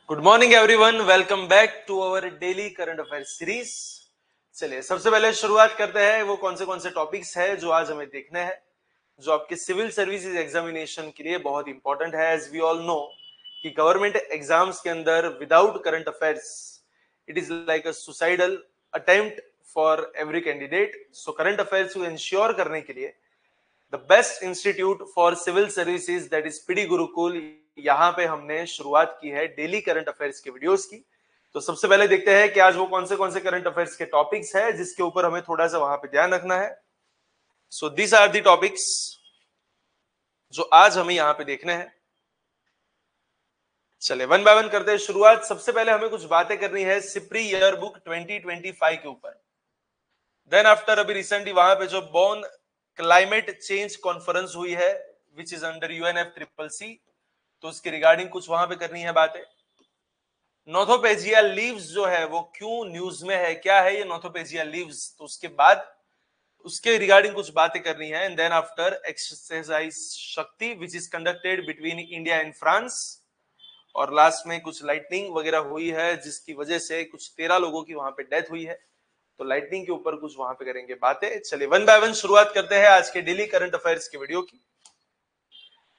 Good morning everyone, welcome back to our daily current affair series. चलिए सबसे पहले शुरुआत करते हैं वो कौन से टॉपिक्स है जो आज हमें देखने हैं, जो आपके सिविल सर्विसेज एग्जामिनेशन के लिए बहुत इंपॉर्टेंट है। एज वी ऑल नो कि गवर्नमेंट एग्जाम्स के अंदर without current affairs it is like a suicidal attempt for every candidate. So current affairs को इंश्योर करने के लिए the best institute for civil services that is PD Gurukul, यहाँ पे हमने शुरुआत की है डेली करंट अफेयर्स के वीडियोस की। तो सबसे पहले देखते हैं कि आज वो कौन से करंट अफेयर्स के टॉपिक्स है जिसके ऊपर हमें थोड़ा सा वहां पे ध्यान रखना है। So this are the topics जो आज हमें यहाँ पे देखने हैं। चले वन बाय वन करते हैं शुरुआत। सबसे पहले हमें कुछ बातें करनी है सिप्री ईयर बुक 2025 के ऊपर। देन आफ्टर अभी रिसेंटली वहां पे जो बोन क्लाइमेट चेंज कॉन्फ्रेंस हुई है विच इज अंडर UNFCCC, तो उसके रिगार्डिंग कुछ वहां पे करनी है बातें। नोथोपेजिया लीव्स जो है वो क्यों न्यूज में है, क्या है ये नोथोपेजिया लीव्स, तो उसके बाद उसके रिगार्डिंग कुछ बातें करनी है। एंड देन आफ्टर एक्सरसाइज शक्ति which is conducted between India and France, और लास्ट में कुछ लाइटनिंग वगैरह हुई है जिसकी वजह से कुछ 13 लोगों की वहां पे डेथ हुई है। तो लाइटनिंग के ऊपर कुछ वहां पे करेंगे बातें। चलिए वन बाय वन शुरुआत करते हैं आज के डेली करंट अफेयर्स के वीडियो की।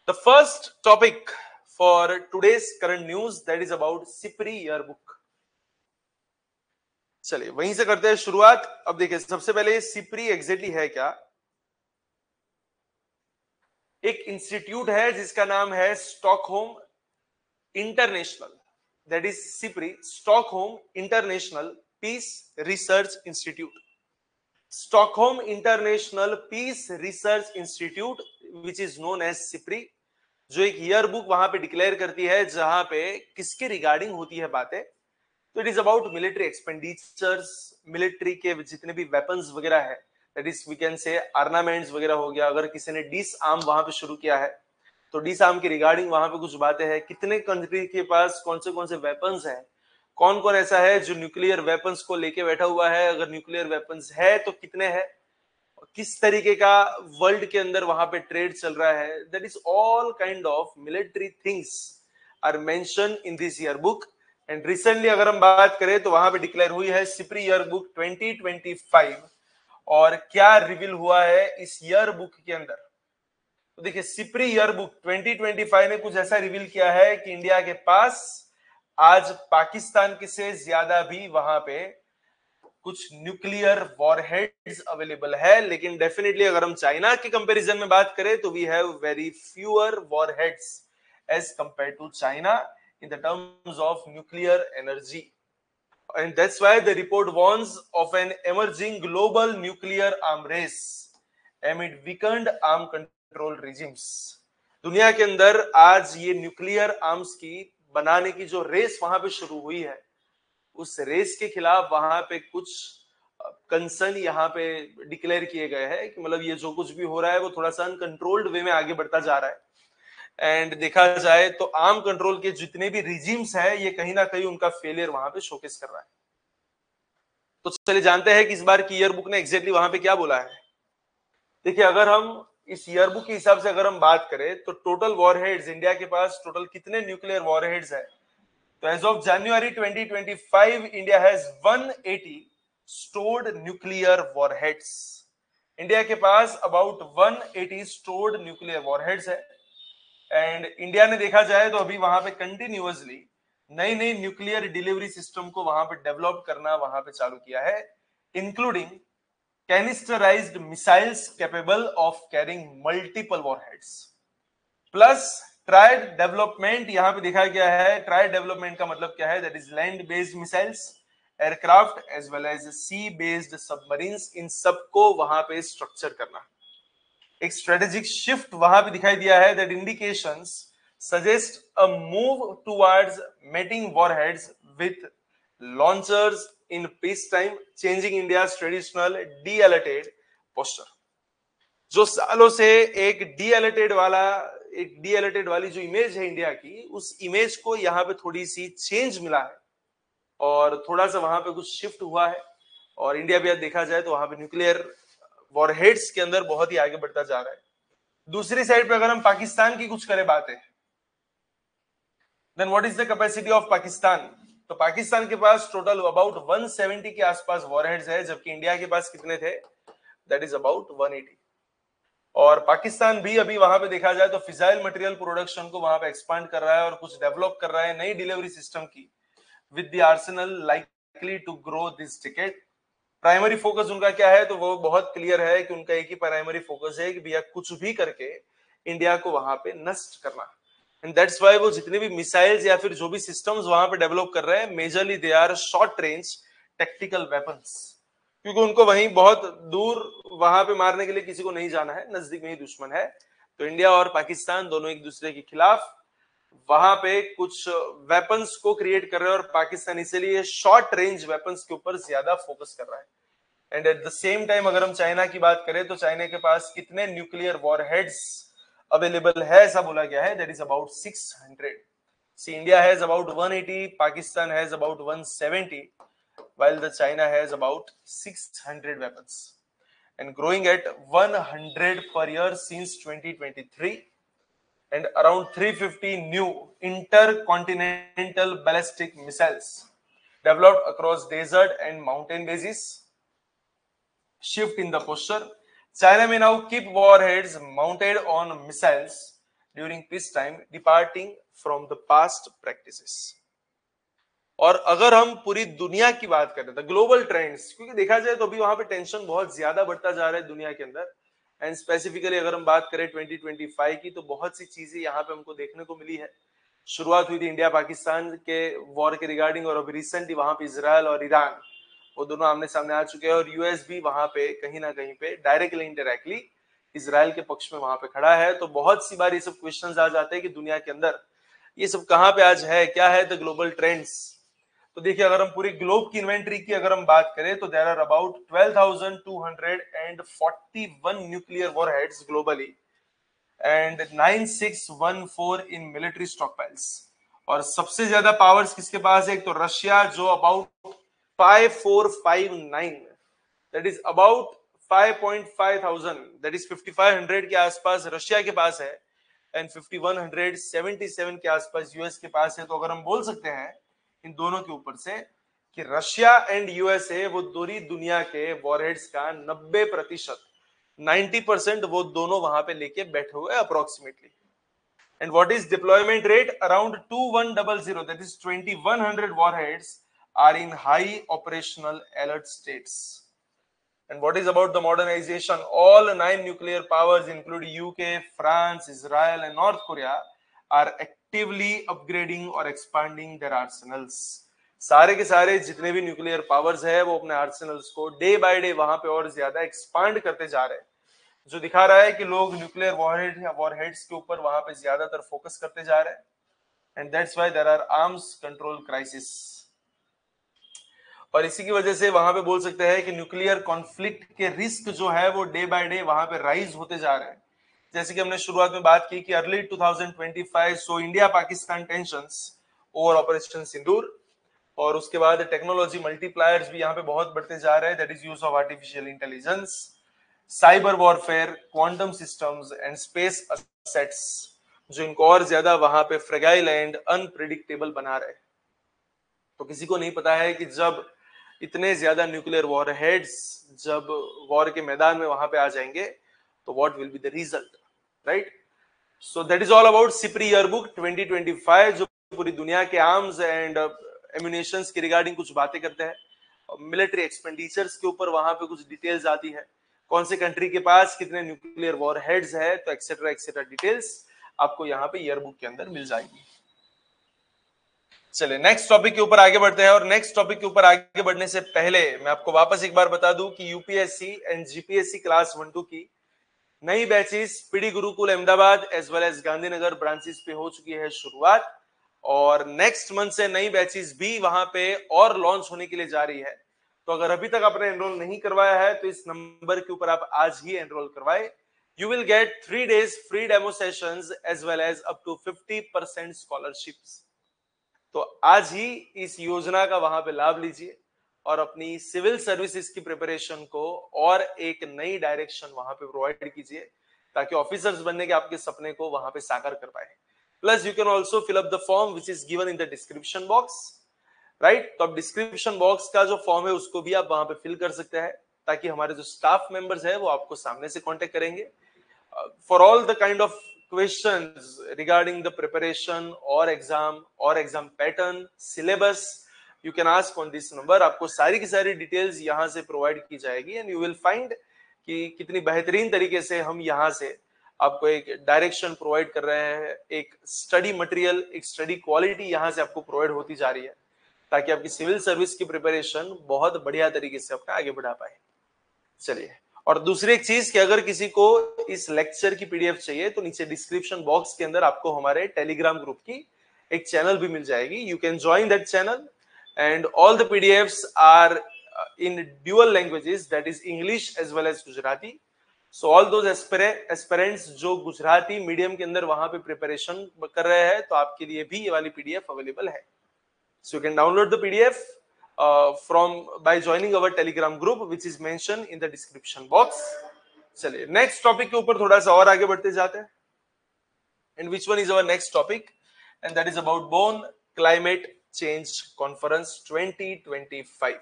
The first topic for today's current news that is about SIPRI year book. चलिए वहीं से करते हैं शुरुआत। अब देखिए सबसे पहले सिप्री एग्जैक्टली है क्या। एक इंस्टीट्यूट है जिसका नाम है Stockholm international, that is SIPRI, Stockholm international peace research institute. Stockholm international peace research institute which is known as SIPRI, जो एक ईयर बुक वहां पे डिक्लेयर करती है जहां पे किसके रिगार्डिंग होती है बातें। तो it is about military expenditures, military के जितने भी वेपन्स वगैरह है, that is we can say armaments वगैरह हो गया। अगर किसी ने डिस आर्म वहां पे शुरू किया है तो डिस आर्म की रिगार्डिंग वहां पे कुछ बातें हैं। कितने कंट्री के पास कौन से वेपन्स हैं, कौन कौन ऐसा है जो न्यूक्लियर वेपन्स को लेके बैठा हुआ है, अगर न्यूक्लियर वेपन्स है तो कितने हैं, किस तरीके का वर्ल्ड के अंदर वहां पे ट्रेड चल रहा है। That is all kind of military things are mention in this year book. And recently अगर हम बात करें तो वहां पे डिक्लेयर हुई है सिप्री ईयर बुक 2025। और क्या रिवील हुआ है इस ईयर बुक के अंदर, तो देखिए सिप्री ईयर बुक 2025 ने कुछ ऐसा रिवील किया है कि इंडिया के पास आज पाकिस्तान के से ज्यादा भी वहां पे कुछ न्यूक्लियर वॉरहेड्स अवेलेबल है। लेकिन डेफिनेटली अगर हम चाइना के कंपैरिजन में बात करें तो we have very fewer warheads as compare to China in the terms of nuclear energy. And that's why the report warns of an emerging global nuclear arm race amid weakened arm control regimes। दुनिया के अंदर आज ये nuclear arms की बनाने की जो race वहां पे शुरू हुई है, उस रेस के खिलाफ वहां पे कुछ कंसर्न यहाँ पे डिक्लेयर किए गए हैं कि मतलब ये जो कुछ भी हो रहा है वो थोड़ा सा अनकंट्रोल्ड वे में आगे बढ़ता जा रहा है। एंड देखा जाए तो आर्म कंट्रोल के जितने भी रिजीम्स हैं ये कहीं ना कहीं उनका फेलियर वहां पे शोकेस कर रहा है। तो चलिए जानते हैं कि इस बार की ईयर बुक ने एग्जैक्टली वहां पे क्या बोला है। देखिए अगर हम इस ईयर बुक के हिसाब से अगर हम बात करें तो टोटल वॉरहेड्स इंडिया के पास टोटल कितने न्यूक्लियर वॉरहेड्स है, तो as of January 2025 India has 180 stored nuclear warheads. India के पास अबाउट 180 स्टोर्ड न्यूक्लियर वॉरहेड्स है। एंड इंडिया ने देखा जाए तो अभी वहां पे कंटिन्यूअसली नई नई न्यूक्लियर डिलीवरी सिस्टम को वहां पे डेवलप करना वहां पे चालू किया है, including canisterised missiles capable of carrying multiple warheads. Plus triad development यहां पे देखा गया है। ट्राइड डेवलपमेंट का मतलब क्या है, that is land based missiles, aircraft as well as sea based submarines, इन सबको वहां पे स्ट्रक्चर करना। एक स्ट्रेटेजिक शिफ्ट वहां पे दिखाई दिया है, that indications suggest a move towards mating warheads with launchers in peace time, changing India's traditional D-alerted posture. जो सालों से एक डी-अलर्टेड वाली जो इमेज है इंडिया की, उस इमेज को यहाँ पे थोड़ी सी चेंज मिला है और थोड़ा सा वहां पे कुछ शिफ्ट हुआ है। और इंडिया भी देखा जाए तो वहां पे न्यूक्लियर वॉरहेड्स के अंदर बहुत ही आगे बढ़ता जा रहा है। दूसरी साइड पे अगर हम पाकिस्तान की कुछ करें बातें, then what is the capacity of Pakistan? तो पाकिस्तान के पास टोटल अबाउट 170 के आसपास वॉरहेड्स है, जबकि इंडिया के पास कितने थे? That is about 180। और पाकिस्तान भी अभी वहां पे देखा जाए तो फिजाइल मटेरियल प्रोडक्शन को वहां पे एक्सपांड कर रहा है और कुछ डेवलप कर रहा है नई डिलीवरी सिस्टम की, with the arsenal likely to grow this decade. Primary focus उनका क्या है? तो वो बहुत क्लियर है कि उनका एक ही प्राइमरी फोकस है कि भैया कुछ भी करके इंडिया को वहां पे नष्ट करना। एंड दैट्स व्हाई वो जितने भी मिसाइल्स या फिर जो भी सिस्टम्स वहां पे डेवलप कर रहे हैं, majorly they are short range tactical weapons, क्योंकि उनको वहीं बहुत दूर वहां पे मारने के लिए किसी को नहीं जाना है, नजदीक में ही दुश्मन है। तो इंडिया और पाकिस्तान दोनों एक दूसरे के खिलाफ वहां पे कुछ वेपन्स को क्रिएट कर रहे हैं और पाकिस्तान इसीलिए शॉर्ट रेंज वेपन्स के ऊपर ज्यादा फोकस कर रहा है। And at the same time अगर हम चाइना की बात करें तो चाइना के पास कितने न्यूक्लियर वॉरहेड्स अवेलेबल है, ऐसा बोला गया है, that is about 600। See India has about 180, Pakistan has about 170, while the China has about 600 weapons and growing at 100 per year since 2023, and around 350 new intercontinental ballistic missiles developed across desert and mountain bases. Shift in the posture. China may now keep warheads mounted on missiles during peacetime, departing from the past practices. और अगर हम पूरी दुनिया की बात करें तो global trends, क्योंकि देखा जाए तो अभी वहां पे टेंशन बहुत ज्यादा बढ़ता जा रहा है दुनिया के अंदर, एंड स्पेसिफिकली अगर हम बात करें 2025 की तो बहुत सी चीजें यहाँ पे हमको देखने को मिली है। शुरुआत हुई थी इंडिया पाकिस्तान के वॉर के रिगार्डिंग, और अभी रिसेंटली वहां पे इजराइल और ईरान वो दोनों आमने सामने आ चुके हैं, और यूएस भी वहां पे कहीं ना कहीं पे डायरेक्टली इंडायरेक्टली इजराइल के पक्ष में वहां पे खड़ा है। तो बहुत सी बार ये सब क्वेश्चंस आ जाते हैं कि दुनिया के अंदर ये सब कहाँ पे आज है, क्या है द ग्लोबल ट्रेंड्स। तो देखिए अगर हम पूरी ग्लोब की इन्वेंट्री की अगर हम बात करें तो there are about 12,241 nuclear warheads globally and 9614 in military stockpiles. और सबसे ज्यादा पावर्स किसके पास है? एक तो रशिया जो about 5459, that is about 5.5 thousand, that is 5500 के आसपास रशिया के पास है, एंड 5177 के आसपास यूएस के पास है। तो अगर हम बोल सकते हैं इन दोनों के ऊपर से कि रशिया एंड यूएसए वो पूरी दुनिया के वॉरहेड्स का 90%, 90% वो दोनों वहां पे लेके बैठे हुए approximately. And what is deployment rate? Around 2100, that is 2100 warheads are in high operational alert status. And what is about the modernization? All 9 nuclear powers, including UK, France, Israel, and North Korea, are actively upgrading or expanding their arsenals. सारे के सारे जितने भी nuclear powers है वो अपने Arsenal's को day by day वहां पे और ज्यादा एक्सपांड करते जा रहे हैं, जो दिखा रहा है कि लोग न्यूक्लियर वॉरहेड या वॉरहेड्स के ऊपर वहां पे ज्यादातर फोकस करते जा रहे हैं। And that's why there are arms control crisis. और इसी की वजह से वहां पे बोल सकते हैं कि न्यूक्लियर कॉन्फ्लिक्ट के रिस्क जो है वो डे बाय डे वहां पे राइज होते जा रहे हैं। जैसे कि हमने शुरुआत में बात की कि early 2025 so India Pakistan tensions over operation Sindoor, और उसके बाद टेक्नोलॉजी मल्टीप्लायर्स भी यहाँ पे बहुत बढ़ते जा रहे हैं, that is use of artificial intelligence, cyber warfare, quantum systems and space assets, जो इनको और ज्यादा वहां पे फ्रेगाइल एंड अनप्रिडिक्टेबल बना रहे हैं। तो किसी को नहीं पता है कि जब इतने ज्यादा न्यूक्लियर वॉरहेड्स जब वॉर के मैदान में वहां पे आ जाएंगे तो what will be the result, right? So that is all about SIPRI yearbook 2025, जो पूरी दुनिया के आर्म्स एंड एम्यूनेशंस के रिगार्डिंग कुछ बातें करते हैं। मिलिट्री एक्सपेंडिचर्स के ऊपर वहां पे कुछ डिटेल्स आती है, कौन से कंट्री के पास कितने न्यूक्लियर वॉरहेड्स है, तो एक्सेट्रा एक्सेट्रा डिटेल्स आपको यहाँ पे ईयरबुक के अंदर मिल जाएगी। चलिए नेक्स्ट टॉपिक के ऊपर आगे बढ़ते हैं, और नेक्स्ट टॉपिक के ऊपर आगे बढ़ने से पहले मैं आपको वापस एक बार बता दूं कि यूपीएससी एंड जीपीएससी क्लास 1-2 की नई batches PD Gurukul Ahmedabad as well as Gandhinagar branches पे हो चुकी है शुरुआत, और नेक्स्ट मंथ से नई बैचेस भी वहां पे और लॉन्च होने के लिए जा रही है। तो अगर अभी तक आपने एनरोल नहीं करवाया है तो इस नंबर के ऊपर आप आज ही एनरोल करवाए। You will get 3 days free demo sessions as well as up to 50% scholarships. तो आज ही इस योजना का वहां पे लाभ लीजिए और अपनी सिविल सर्विसेज की प्रिपरेशन को और एक नई डायरेक्शन वहां पे प्रोवाइड कीजिए, ताकि ऑफिसर्स बनने के आपके सपने को वहां पे साकार कर पाए। Plus you can also fill up the form which is given in the description box, right. तो अब डिस्क्रिप्शन बॉक्स का जो फॉर्म है उसको भी आप वहां पे फिल कर सकते हैं, ताकि हमारे जो स्टाफ मेंबर्स है वो आपको सामने से कांटेक्ट करेंगे for all the kind of questions regarding the preparation और exam pattern, syllabus, you can ask on this number. आपको सारी की सारी डिटेल्स यहाँ से प्रोवाइड की जाएगी एंड यू विल फाइंड कि कितनी बेहतरीन तरीके से हम यहाँ से आपको एक डायरेक्शन प्रोवाइड कर रहे हैं, एक स्टडी मटेरियल, एक स्टडी क्वालिटी यहाँ से आपको प्रोवाइड होती जा रही है, ताकि आपकी सिविल सर्विस की प्रिपरेशन बहुत बढ़िया तरीके से अपना आगे बढ़ा पाए। चलिए, और दूसरी एक चीज कि अगर किसी को इस लेक्चर की पीडीएफ चाहिए तो नीचे डिस्क्रिप्शन बॉक्स के अंदर आपको हमारे टेलीग्राम ग्रुप की एक चैनल भी मिल जाएगी। You can join that channel and all the PDFs are in dual languages, that is English as well as Gujarati. So all those aspirants जो गुजराती मीडियम के अंदर वहां पे प्रिपरेशन कर रहे हैं, तो आपके लिए भी ये वाली पीडीएफ अवेलेबल है। So you can download the PDF by joining our Telegram group, which is mentioned in the description box. चलिए नेक्स्ट टॉपिक के ऊपर थोड़ा सा और आगे बढ़ते जाते हैं। And which one is our next topic? And that is about Bonn Climate Change Conference 2025,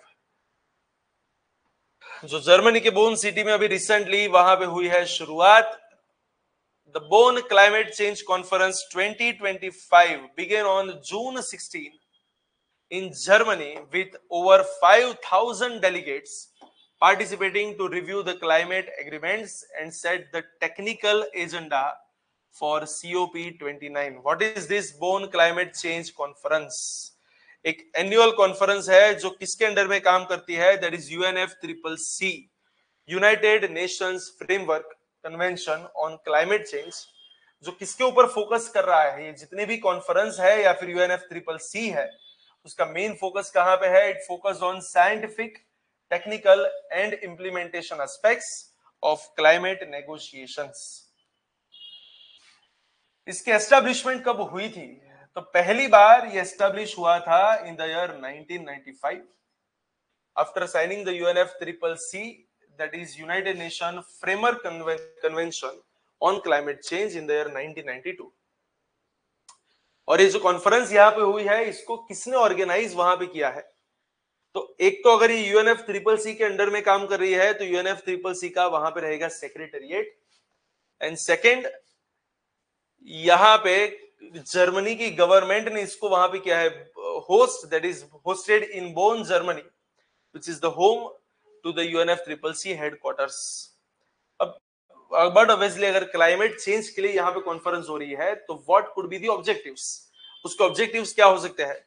जो जर्मनी के बोन सिटी में अभी रिसेंटली वहां पे हुई है शुरुआत। The Bonn Climate Change Conference 2025 began on June 16 in Germany with over 5,000 delegates participating to review the climate agreements and set the technical agenda for COP29. What is this Bonn Climate Change Conference? एक annual conference है जो किसके under में काम करती है, that is UNFCCC, United Nations framework convention on climate change, जो किसके ऊपर फोकस कर रहा है। ये जितने भी कॉन्फ्रेंस है या फिर UNFCCC है, उसका मेन फोकस कहां पे है? It focus on scientific, technical and implementation aspects of climate negotiations. इसकी एस्टैब्लिशमेंट कब हुई थी? तो पहली बार ये एस्टैब्लिश हुआ था in the year 1995 after signing the UNFCCC, that is United nation framework convention on climate change in the year 1992। और ये जो कॉन्फ्रेंस यहाँ पे हुई है, इसको किसने ऑर्गेनाइज वहां पे किया है? तो एक तो अगर ये UNFCCC के अंडर में काम कर रही है तो UNFCCC का वहां पे रहेगा सेक्रेटेरिएट, एंड सेकंड यहाँ पे जर्मनी की गवर्नमेंट ने इसको वहां पे किया है host, that is hosted in Bonn Germany, which is the home to the UNFCCC headquarters. अब बट ऑब्वियसली अगर क्लाइमेट चेंज के लिए यहाँ पे कॉन्फ्रेंस हो रही है तो what could be the objectives? उसके ऑब्जेक्टिव्स क्या हो सकते हैं?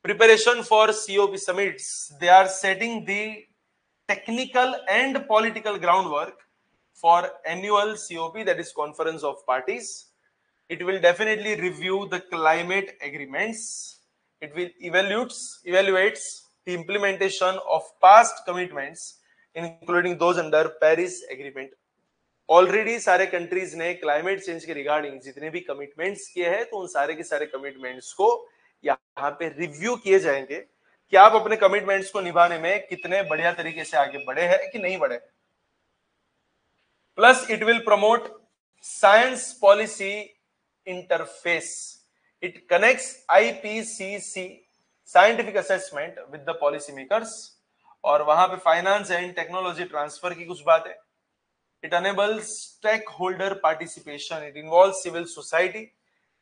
Preparation for COP summits, they are setting the technical and political groundwork for annual COP, that is conference of parties. It will definitely review the climate agreements. It will evaluates the implementation of past commitments, including those under Paris Agreement. Already सारे countries ने climate change के regarding जितने भी commitments किए हैं, तो उन सारे के सारे कमिटमेंट्स को यहाँ पे रिव्यू किए जाएंगे कि आप अपने कमिटमेंट्स को निभाने में कितने बढ़िया तरीके से आगे बढ़े हैं कि नहीं बढ़े। Plus it will promote science policy interface. It connects IPCC scientific assessment with the policy makers, और वहां पे फाइनेंस एंड टेक्नोलॉजी ट्रांसफर की कुछ बात है। It enables stakeholder participation. It involves civil society,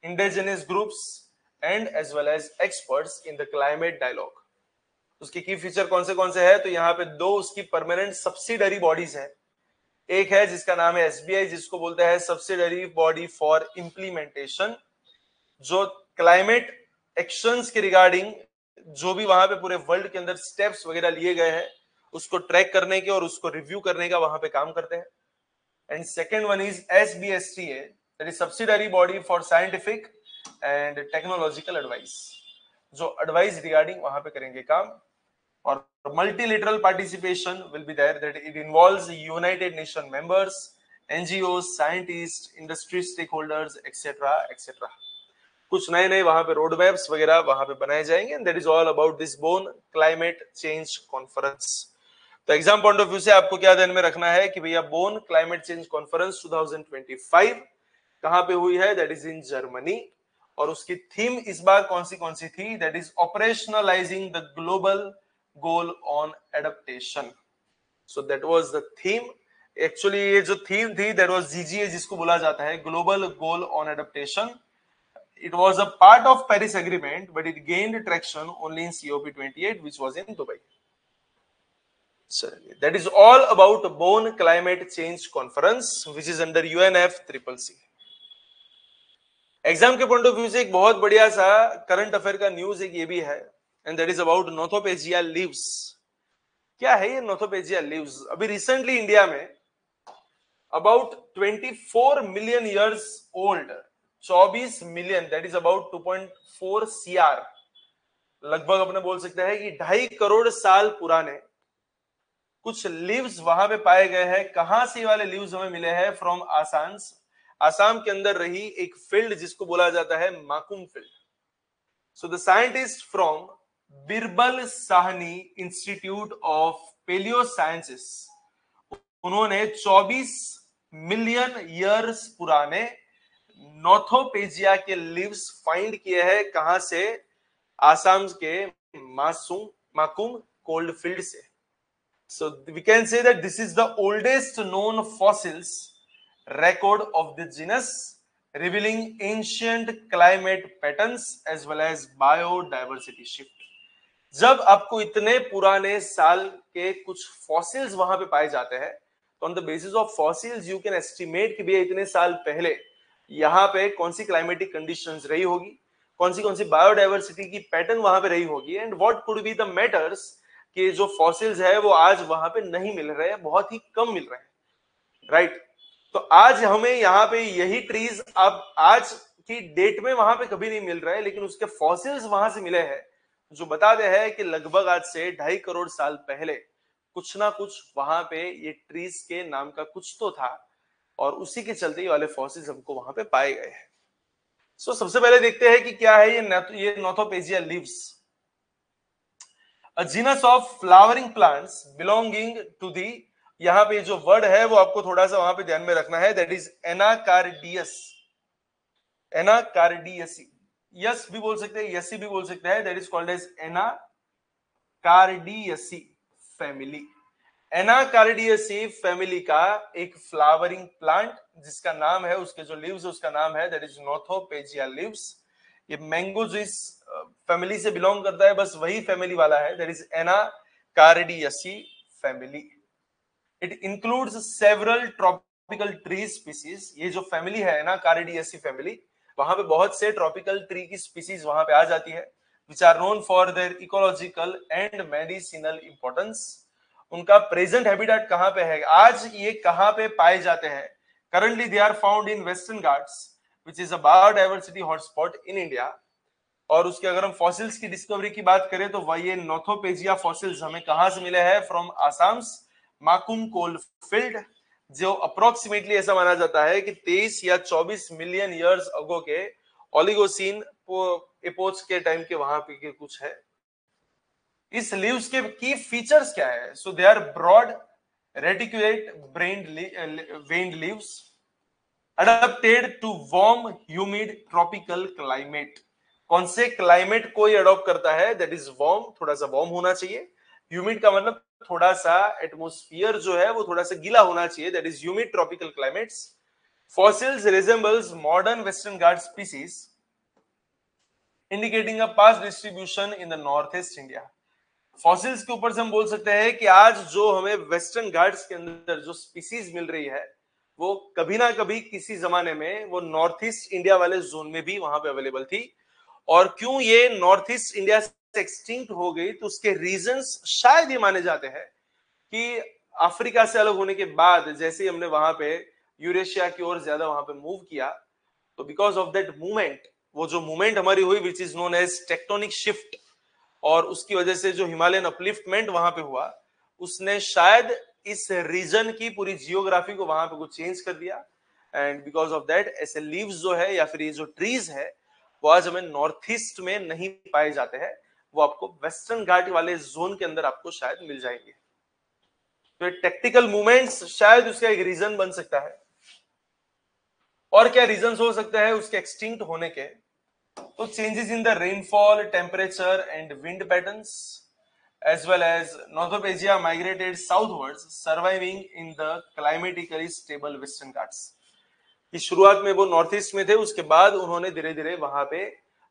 indigenous groups and as well as experts in the climate dialogue. उसकी की feature कौन से है? तो यहाँ पे दो उसकी परमानेंट सब्सिडरी बॉडीज है। एक है जिसका नाम है SBI, जिसको बोलते हैं सब्सिडरी बॉडी फॉर इंप्लीमेंटेशन, जो क्लाइमेट एक्शंस के रिगार्डिंग जो भी वहां पे पूरे वर्ल्ड के अंदर स्टेप्स वगैरह लिए गए हैं उसको ट्रैक करने के और उसको रिव्यू करने का वहां पे काम करते हैं। And second one is SBSTA, that is subsidiary body for scientific and technological advice, जो एडवाइस रिगार्डिंग वहां पे करेंगे काम। और multilateral participation will be there, that it involves United Nation members, NGOs, scientists, industry stakeholders, etc. etc. कुछ नए नए वहां पे रोड मैप्स वगैरह वहां पे बनाए जाएंगे, and that is all about this bone climate change conference. तो एग्जाम पॉइंट ऑफ व्यू से आपको क्या ध्यान में रखना है कि भैया बोन क्लाइमेट चेंज कॉन्फ्रेंस 2025 कहां पे हुई है? That is in Germany. और उसकी थीम इस बार कौन सी थी? That is operationalising the global goal on adaptation. So that was the theme. Actually ये जो थीम थी दैट वाज जीजीए, जिसको बोला जाता है global goal on adaptation. It was a part of Paris Agreement, but it gained traction only in COP28, which was in Dubai. So that is all about Bonn Climate Change Conference, which is under UNFCCC. Exam के point of view से एक बहुत बढ़िया सा current affair का news एक ये भी है, and that is about Nothopegia leaves. क्या है ये नोथोपेजिया लीव्स? अभी रिसेंटली इंडिया में about 24 million years old, 24 million, that is about 2.4 CR, लगभग अपने बोल सकते हैं कि 2.5 करोड़ साल पुराने कुछ लीव्स वहां पे पाए गए हैं। कहां से वाले लीव्स हमें मिले हैं? फ्रॉम आसाम के अंदर रही एक फील्ड जिसको बोला जाता है Makum field. So the scientist from Birbal Sahni institute of palaeo sciences, उन्होंने 24 मिलियन ईयर्स पुराने नोथोपेजिया के लीव्स फाइंड किए हैं। कहां से? आसाम के माकुम कोल्ड फील्ड से। So we can say that this is the oldest known fossils record of the genus, revealing ancient climate patterns as well as biodiversity shift. जब आपको इतने पुराने साल के कुछ फॉसिल्स वहां पे पाए जाते हैं, तो on the basis of fossils you can estimate कि भैया इतने साल पहले यहाँ पे कौन सी क्लाइमेटिक कंडीशंस रही होगी, कौन सी बायोडाइवर्सिटी की पैटर्न वहां पे रही होगी, and what could be the matters कि जो फॉसिल्स है वो आज वहां पे नहीं मिल रहे हैं, बहुत ही कम मिल रहे हैं, राइट? तो आज हमें यहाँ पे यही ट्रीज अब आज की डेट में वहां पे कभी नहीं मिल रहा है, लेकिन उसके फॉसिल्स वहां से मिले हैं जो बताते हैं कि लगभग आज से 2.5 करोड़ साल पहले कुछ ना कुछ वहां पे ये ट्रीज के नाम का कुछ तो था, और उसी के चलते ये वाले फॉसिल्स हमको वहां पे पाए गए हैं। सो सबसे पहले देखते हैं कि क्या है ये Nothopegia leaves. A genus of flowering plants belonging to the, यहां पे जो वर्ड है वो आपको थोड़ा सा वहां पे ध्यान में रखना है, दैट इज एनाकार्डियस, एनाकार्डियसी, यस भी बोल सकते हैं, यसी भी बोल सकते हैं, that is called as anacardiaceae family. Anacardiaceae family का एक फ्लावरिंग प्लांट जिसका नाम है, उसके जो लीव्स है उसका नाम है दैट इज नोथोपेजिया लीव्स। ये मैंगो जिस फैमिली से बिलोंग करता है, बस वही फैमिली वाला है, that is Anacardiaceae family. It includes several tropical tree species. ये जो फैमिली है एनाकार्डियसी फैमिली, वहां पे बहुत से ट्रॉपिकल ट्री की स्पीसीज वहां पे आ जाती है, which are known for their ecological and medicinal importance. उनका प्रेजेंट हैबिटेट कहां पे है? आज ये कहां पे पाए जाते हैं? Currently they are found in western Ghats, which is a biodiversity hotspot in India। और उसके अगर हम फॉसिल्स की डिस्कवरी की बात करें तो वह ये नोथोपेजिया फॉसिल्स हमें कहां से मिले हैं? From Assam Makum cold field, जो अप्रोक्सीमेटली ऐसा माना जाता है कि 23 या 24 मिलियन ईयर्स अगो के ओलिगोसीन एपोच के टाइम के वहां पे कुछ है। इस लीव्स के की फीचर्स क्या है? So they are broad reticulate veined leaves adapted to warm humid tropical climate. कौन से क्लाइमेट को ये अडॉप्ट करता है? दैट इज वार्म, थोड़ा सा वार्म होना चाहिए। ह्यूमिड का मतलब थोड़ा सा एटमॉस्फेयर जो है वो थोड़ा सा गीला होना चाहिए, that is humid tropical climates. Fossils resembles modern western Ghat species indicating a past distribution in the north east India. Fossils के ऊपर से हम बोल सकते हैं कि आज जो हमें वेस्टर्न घाट्स के अंदर जो स्पीसीज मिल रही है वो कभी ना कभी किसी जमाने में वो नॉर्थ ईस्ट इंडिया वाले जोन में भी वहां पे अवेलेबल थी। और क्यों ये नॉर्थ ईस्ट इंडिया से एक्सटिंक्ट हो गई, तो उसके रीजंस शायद ये माने जाते हैं कि अफ्रीका से अलग होने के बाद जैसे ही हमने वहां पे यूरेशिया की ओर ज्यादा वहां पे मूव किया, तो बिकॉज ऑफ दैट मूवमेंट, वो जो मूवमेंट हमारी हुई which is known as tectonic shift, और उसकी वजह से जो हिमालयन अपलिफ्टमेंट वहां पे हुआ, उसने शायद इस रीजन की पूरी जियोग्राफी को वहां पे कुछ चेंज कर दिया। एंड बिकॉज ऑफ दैट ऐसे लीव्स जो है या फिर ये जो ट्रीज है वो आज हमें नॉर्थ ईस्ट में नहीं पाए जाते हैं, वो आपको वेस्टर्न घाट वाले जोन के अंदर आपको शायद मिल जाएंगे। तो टेक्टिकल मूवमेंट्स शायद उसका एक रीजन बन सकता है। और क्या रीजंस हो सकता है उसके एक्सटिंक्ट होने के? तो changes in the rainfall, temperature and wind patterns, as well as Northopesia migrated southwards, surviving in the climatically stable Western Ghats. कि शुरुआत में वो नॉर्थ ईस्ट में थे, उसके बाद उन्होंने धीरे धीरे वहां पे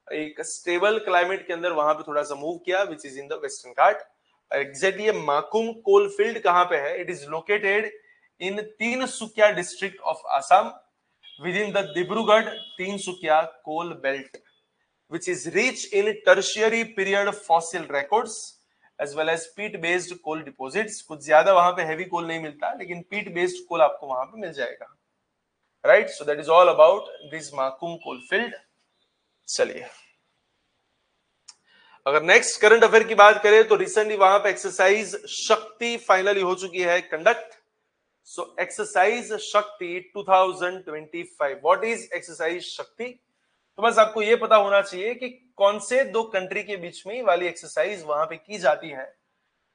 एक स्टेबल क्लाइमेट के अंदर वहां पे थोड़ा सा मूव किया, which is in the western Ghat. Exactly ये माकुम कोल फील्ड कहां पे है? It is located in Tinsukia district of Assam, within the Dibrugarh Tinsukia coal belt, which is rich in tertiary period fossil records as well as peat based coal deposits. कुछ ज्यादा वहां पे heavy coal नहीं मिलता, लेकिन peat based coal आपको वहां पे मिल जाएगा. Right, so that is all about this Makum coal field. चलिए, अगर नेक्स्ट करंट अफेयर की बात करें तो रिसेंटली वहां पे एक्सरसाइज शक्ति फाइनली हो चुकी है कंडक्ट. सो एक्सरसाइज शक्ति 2025. व्हाट इज एक्सरसाइज शक्ति? तो बस आपको ये पता होना चाहिए कि कौन से दो कंट्री के बीच में वाली एक्सरसाइज वहां पे की जाती है.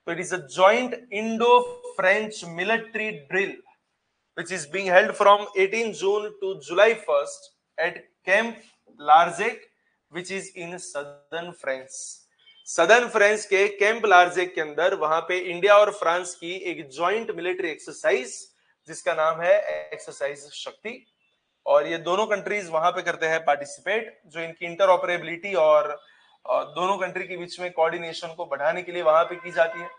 तो it is a joint Indo French military drill which is being held from 18 June to July 1st at Camp Larzac, which is in southern France. Southern France के कैंप लार्जेक के अंदर वहां पे इंडिया और फ्रांस की एक जॉइंट मिलिट्री एक्सरसाइज जिसका नाम है एक्सरसाइज शक्ति. और ये दोनों कंट्रीज वहां पे करते हैं पार्टिसिपेट, जो इनकी इंटरऑपरेबिलिटी और दोनों कंट्री के बीच में कोऑर्डिनेशन को बढ़ाने के लिए वहां पे की जाती है.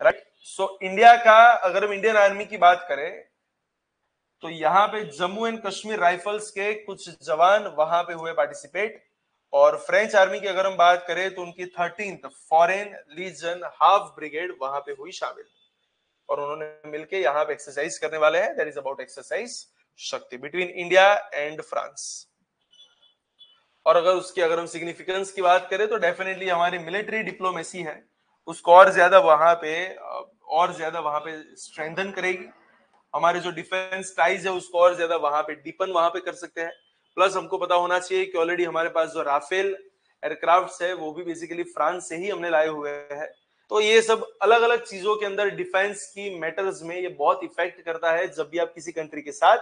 राइट, सो इंडिया का, अगर हम इंडियन आर्मी की बात करें तो यहाँ पे जम्मू एंड कश्मीर राइफल्स के कुछ जवान वहां पे हुए पार्टिसिपेट. और फ्रेंच आर्मी की अगर हम बात करें तो उनकी 13th foreign legion half brigade वहां पे हुई शामिल, और उन्होंने मिलके यहाँ पे एक्सरसाइज करने वाले हैं. दैट इज अबाउट एक्सरसाइज शक्ति बिटवीन इंडिया एंड फ्रांस. और अगर हम सिग्निफिकेंस की बात करें तो डेफिनेटली हमारी मिलिट्री डिप्लोमेसी है उसको और ज्यादा वहां पे स्ट्रेंथन करेगी. हमारे जो डिफेंस टाइज है उसको और ज्यादा वहां पे डीपन वहां पे कर सकते हैं. प्लस हमको पता होना चाहिए कि ऑलरेडी हमारे पास जो राफेल एयरक्राफ्ट है वो भी बेसिकली फ्रांस से ही हमने लाए हुए हैं. तो ये सब अलग अलग चीजों के अंदर डिफेंस की मैटर्स में ये बहुत इफेक्ट करता है जब भी आप किसी कंट्री के साथ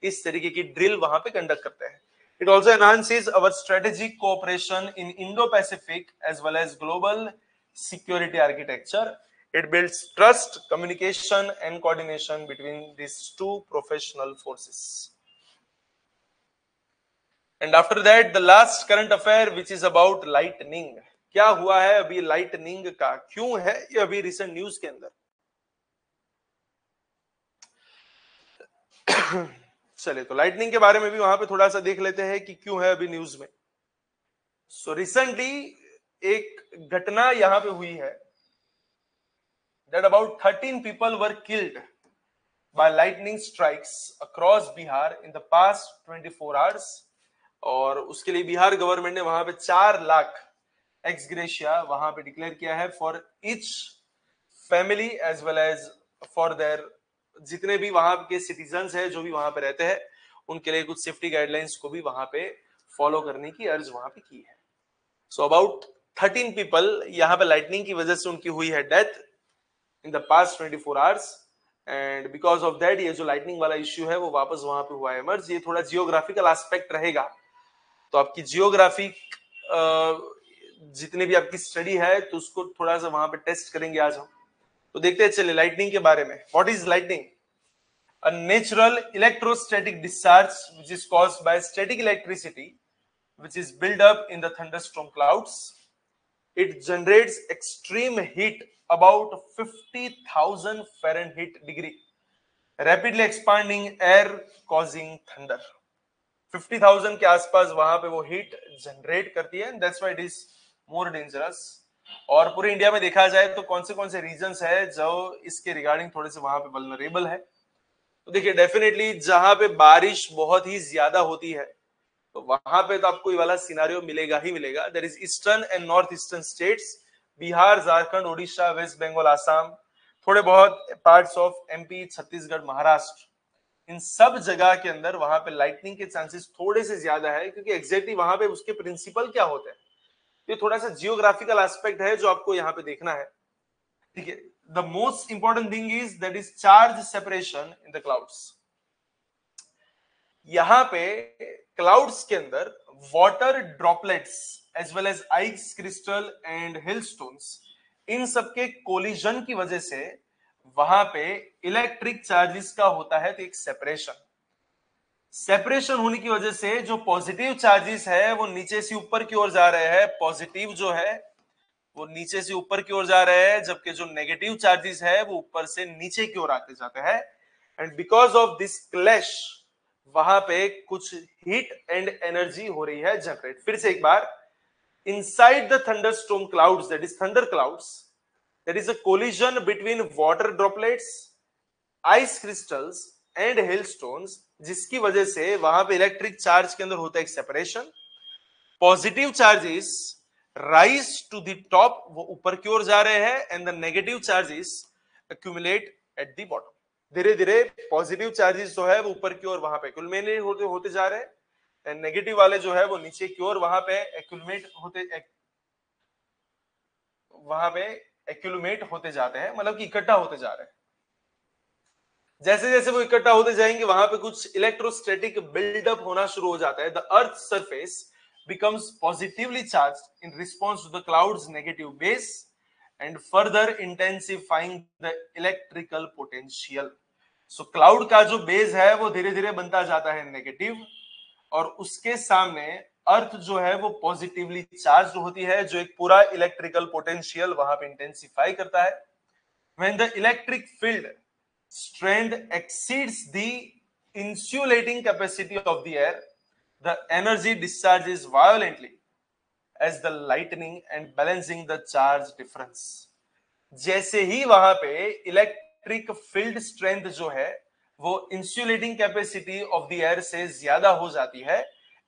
इस तरीके की ड्रिल वहां पे कंडक्ट करते हैं. It also enhances our strategic cooperation in Indo-Pacific as well as global security architecture. It builds trust, communication, and coordination between these two professional forces. And after that, the last current affair, which is about lightning. क्या हुआ है अभी lightning का? क्यों है ये अभी recent news के अंदर? चले तो लाइटनिंग के बारे में भी वहां पे थोड़ा सा देख लेते हैं कि क्यों है अभी न्यूज में. सो रिसेंटली एक घटना यहां पे हुई है that about 13 people were killed by lightning strikes across Bihar in the past 24 hours. और उसके लिए बिहार गवर्नमेंट ने वहां पे 4 लाख एक्स ग्रेशिया वहां पे डिक्लेयर किया है for each family as well as for their, जितने भी वहां के सिटीजन्स हैं जो भी वहां पे रहते हैं उनके लिए कुछ सेफ्टी गाइडलाइंस को भी वहां पे फॉलो करने की अर्ज वहां पे की है. सो अबाउट 13 पीपल यहाँ पे लाइटनिंग की वजह से उनकी हुई है death in the past 24 hours. And because of that ये जो लाइटनिंग वाला इश्यू है वो वापस वहां पे हुआ है एमर्ज. ये थोड़ा जियोग्राफिकल एस्पेक्ट रहेगा, तो आपकी जियोग्राफिक जितने भी आपकी स्टडी है तो उसको थोड़ा सा वहां पे टेस्ट करेंगे आज हम. तो देखते हैं चलिए लाइटनिंग के बारे में. What is lightning? A natural electrostatic discharge which is caused by static electricity which is built up in the thunderstorm clouds. It generates extreme heat about 50,000 Fahrenheit degree, rapidly expanding air causing thunder. 50,000 के आसपास वहां पे वो heat generate करती है. That's why it is more dangerous. और पूरे India में देखा जाए तो कौन से रीजन्स है जो इसके रिगार्डिंग थोड़े से वहां पे वल्नरेबल है. तो देखिए डेफिनेटली जहां पे बारिश बहुत ही ज्यादा होती है तो वहां पे तो आपको ये वाला सिनारियो मिलेगा ही मिलेगा. That is eastern and north eastern states, Bihar, Jharkhand, Odisha, west Bengal, Assam, थोड़े बहुत parts of MP, Chhattisgarh, Maharashtra, इन सब जगह के अंदर वहां पे लाइटनिंग के चांसेस थोड़े से ज्यादा है, क्योंकि एग्जैक्टली वहां पे उसके प्रिंसिपल क्या होते हैं. ये थोड़ा सा जियोग्राफिकल एस्पेक्ट है जो आपको यहाँ पे देखना है. ठीक है, the most important thing is that is charge separation in the clouds. यहाँ पे क्लाउड्स के अंदर water droplets as well as ice crystal and hailstones, इन सबके कोलिजन की वजह से वहां पे इलेक्ट्रिक चार्जेस का होता है तो एक सेपरेशन होने की वजह से जो पॉजिटिव चार्जेस है वो नीचे से ऊपर की ओर जा रहे हैं, पॉजिटिव जो है वो नीचे से ऊपर की ओर जा रहे हैं, जबकि जो नेगेटिव चार्जेस है वो ऊपर से नीचे की ओर आते जाते हैं। And because of this clash वहां पे कुछ हीट एंड एनर्जी हो रही है जनरेट। फिर से एक बार, inside the thunderstorm clouds, that is thunder clouds, there is a collision between water droplets, ice crystals and hailstones, जिसकी वजह से वहां पे इलेक्ट्रिक चार्ज के अंदर होता है एक separation. Positive charges rise to the top, वो ऊपर की ओर जा रहे हैं, and the negative charges accumulate at the bottom. धीरे धीरे पॉजिटिव चार्जेस जो है वो ऊपर की ओर वहां पे एक्यूमुलेट होते जा रहे हैं, नेगेटिव वाले जो है वो नीचे की ओर वहां पे एक्यूमुलेट होते जाते हैं, मतलब कि इकट्ठा होते जा रहे हैं। जैसे जैसे वो इकट्ठा होते जाएंगे वहां पे कुछ इलेक्ट्रोस्टैटिक बिल्डअप होना शुरू हो जाता है। The earth surface becomes positively charged in response to the cloud's negative base and further intensifying the electrical potential. So cloud का जो बेस है वो धीरे धीरे बनता जाता है नेगेटिव, और उसके सामने अर्थ जो है वो पॉजिटिवली चार्ज होती है, जो एक पूरा इलेक्ट्रिकल पोटेंशियल वहां पे इंटेंसिफाई करता है। When the electric field strength exceeds the insulating capacity of the air, the energy discharges violently as the lightning and balancing the charge difference. जैसे ही वहां पे इलेक्ट्रिक फील्ड स्ट्रेंथ जो है वो insulating capacity of the air से ज्यादा हो जाती है,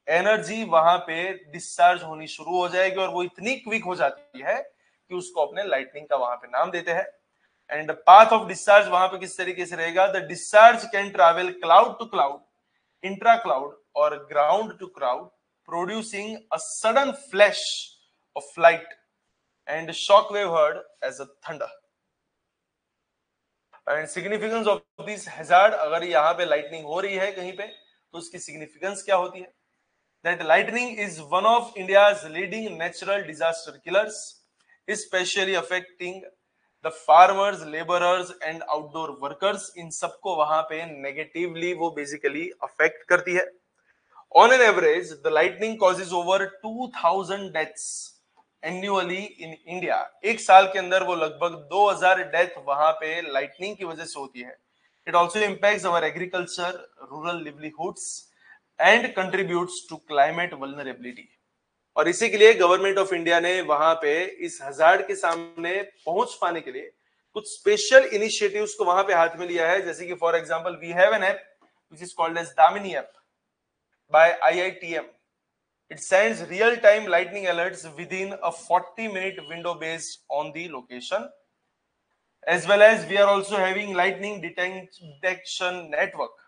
एनर्जी वहां पे डिस्चार्ज होनी शुरू हो जाएगी, और वो इतनी क्विक हो जाती है कि उसको अपने लाइटनिंग का वहां पे नाम देते हैं। एंड पाथ ऑफ डिस्चार्ज वहां पे किस तरीके से रहेगा? The discharge can travel cloud to cloud, intra cloud और ground to cloud, producing a sudden flash of light and shock wave heard as a thunder. And significance of this hazard, अगर यहाँ पे लाइटनिंग हो रही है कहीं पे तो उसकी सिग्निफिकेंस क्या होती है? That lightning is one of India's leading natural disaster killers, especially affecting the farmers, labourers and outdoor workers. इन सबको वहां पे नेगेटिवली वो बेसिकली अफेक्ट करती है। On an average the lightning causes over 2000 deaths annually in India. एक साल के अंदर वो लगभग 2000 डेथ वहां पे लाइटनिंग की वजह से होती है। It also impacts our agriculture, rural livelihoods and contributes to climate vulnerability. और इसी के लिए गवर्नमेंट ऑफ इंडिया ने वहां पे इस हजार्ड के सामने पहुंच पाने के लिए कुछ स्पेशल इनिशिएटिव्स को वहां पे हाथ में लिया है। जैसे कि for example we have an app which is called as Damini app by IITM. It sends real-time lightning alerts within a 40-minute window based on the location. As well as we are also having lightning detection network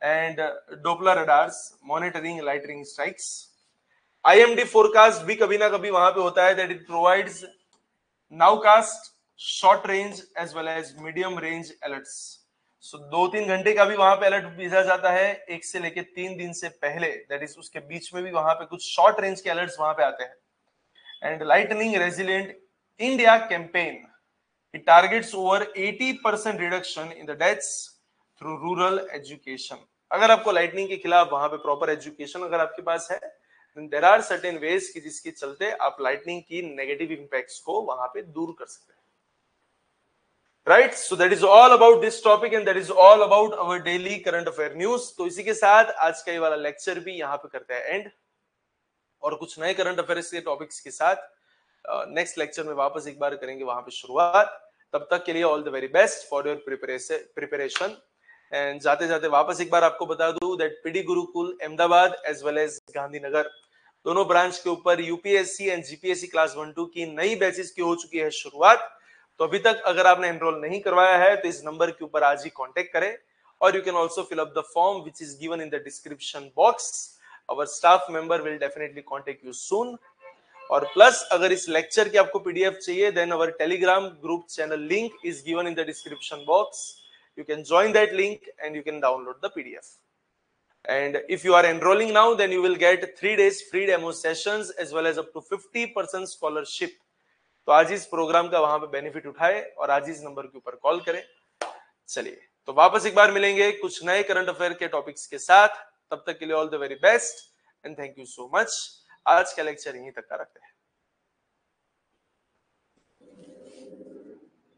and Doppler radars monitoring lightning strikes. IMD forecast भी कभी ना कभी वहां पे होता है, that it provides nowcast, short range as well as medium range alerts. So 2-3 घंटे का भी वहां पे अलर्ट भेजा जाता है, 1 से लेके 3 दिन से पहले, दैट इज उसके बीच में भी वहां पे कुछ शॉर्ट रेंज के अलर्ट्स वहां पे आते हैं। And lightning resilient India campaign, it targets over 80% reduction in the deaths through rural education. अगर आपको लाइटनिंग के खिलाफ वहां पे प्रॉपर एजुकेशन अगर आपके पास है, देयर आर सर्टेन वेज कि जिसके चलते आप लाइटनिंग की नेगेटिव इंपैक्ट्स को वहां पे दूर कर सकते हैं। Right, so that is all about this topic and that is all about our daily current affair news. तो इसी के साथ आज का ये वाला लेक्चर भी यहाँ पे करते हैं एंड, और कुछ नए करंट अफेयर्स के टॉपिक्स के साथ नेक्स्ट लेक्चर में वापस एक बार करेंगे वहां पे शुरुआत। तब तक के लिए all the very best for your preparation. And जाते जाते वापस एक बार आपको बता दूं that PD Gurukul Ahmedabad as well as Gandhinagar दोनों ब्रांच के ऊपर यूपीएससी एंड जीपीएससी क्लास 1-2 की नई बैचेस की हो चुकी है शुरुआत। तो अभी तक अगर आपने एनरोल नहीं करवाया है तो इस नंबर के ऊपर आज ही कांटेक्ट करें, और you can also fill up the form which is given in the description box. Our staff member will definitely contact you soon. और प्लस अगर इस लेक्चर की आपको पीडीएफ चाहिए, then our Telegram group channel link is given in the description box. You can join that link and you can download the PDF. And if you are enrolling now, then you will get 3 days free demo sessions as well as up to 50% scholarship. तो आज इस programme का वहां पे benefit उठाए और आज इस नंबर के ऊपर कॉल करें। चलिए तो वापस एक बार मिलेंगे कुछ नए करंट अफेयर के टॉपिक्स के साथ। तब तक के लिए all the very best and thank you so much. आज का लेक्चर यहीं तक का रखते हैं।